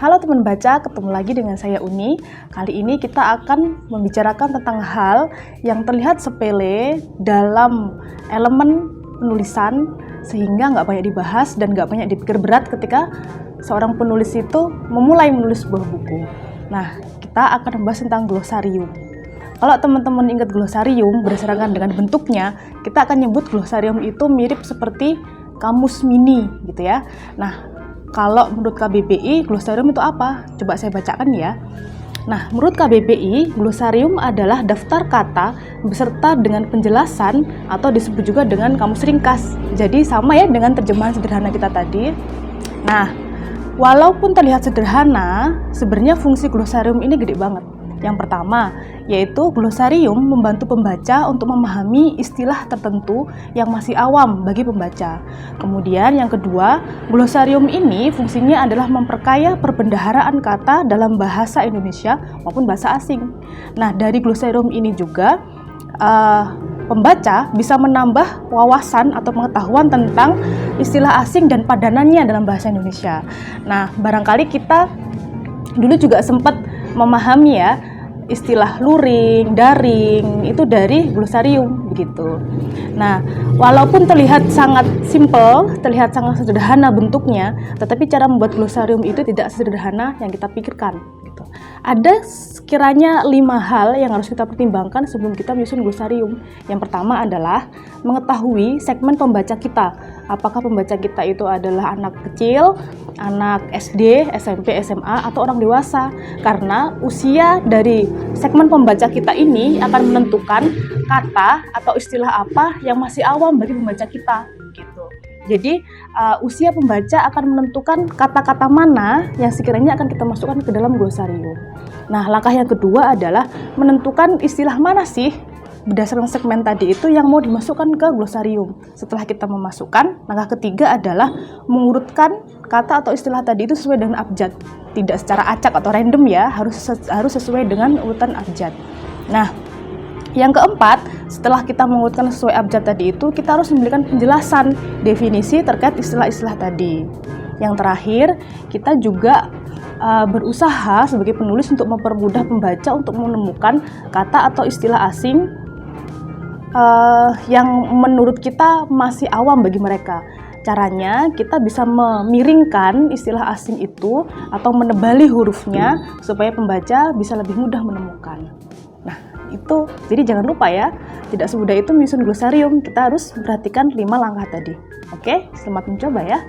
Halo teman baca, ketemu lagi dengan saya Uni. Kali ini kita akan membicarakan tentang hal yang terlihat sepele dalam elemen penulisan sehingga nggak banyak dibahas dan nggak banyak dipikir berat ketika seorang penulis itu memulai menulis sebuah buku. Nah, kita akan membahas tentang glosarium. Kalau teman-teman ingat glosarium, berdasarkan dengan bentuknya, kita akan nyebut glosarium itu mirip seperti kamus mini gitu ya. Nah, kalau menurut KBBI, glosarium itu apa? Coba saya bacakan ya. Nah, menurut KBBI, glosarium adalah daftar kata beserta dengan penjelasan atau disebut juga dengan kamus ringkas. Jadi sama ya dengan terjemahan sederhana kita tadi. Nah, walaupun terlihat sederhana, sebenarnya fungsi glosarium ini gede banget. Yang pertama, yaitu glosarium membantu pembaca untuk memahami istilah tertentu yang masih awam bagi pembaca. Kemudian yang kedua, glosarium ini fungsinya adalah memperkaya perbendaharaan kata dalam bahasa Indonesia maupun bahasa asing. Nah, dari glosarium ini juga pembaca bisa menambah wawasan atau pengetahuan tentang istilah asing dan padanannya dalam bahasa Indonesia. Nah, barangkali kita dulu juga sempat memahami ya istilah luring, daring itu dari glosarium begitu. Nah, walaupun terlihat sangat simpel, terlihat sangat sederhana bentuknya, tetapi cara membuat glosarium itu tidak sederhana yang kita pikirkan gitu. Ada sekiranya 5 hal yang harus kita pertimbangkan sebelum kita menyusun glosarium. Yang pertama adalah mengetahui segmen pembaca kita. Apakah pembaca kita itu adalah anak kecil, anak SD, SMP, SMA, atau orang dewasa. Karena usia dari segmen pembaca kita ini akan menentukan kata atau istilah apa yang masih awam bagi pembaca kita gitu. Jadi usia pembaca akan menentukan kata-kata mana yang sekiranya akan kita masukkan ke dalam glosarium. Nah, langkah yang kedua adalah menentukan istilah mana sih berdasarkan segmen tadi itu yang mau dimasukkan ke glosarium. Setelah kita memasukkan, langkah ketiga adalah mengurutkan kata atau istilah tadi itu sesuai dengan abjad. Tidak secara acak atau random ya, harus sesuai dengan urutan abjad. Nah, yang keempat, setelah kita mengurutkan sesuai abjad tadi itu, kita harus memberikan penjelasan definisi terkait istilah-istilah tadi. Yang terakhir, kita juga berusaha sebagai penulis untuk mempermudah pembaca untuk menemukan kata atau istilah asing yang menurut kita masih awam bagi mereka. Caranya kita bisa memiringkan istilah asing itu atau menebali hurufnya supaya pembaca bisa lebih mudah menemukan. Nah, itu jadi jangan lupa ya, tidak semudah itu menyusun glosarium. Kita harus memperhatikan 5 langkah tadi. Oke, selamat mencoba ya.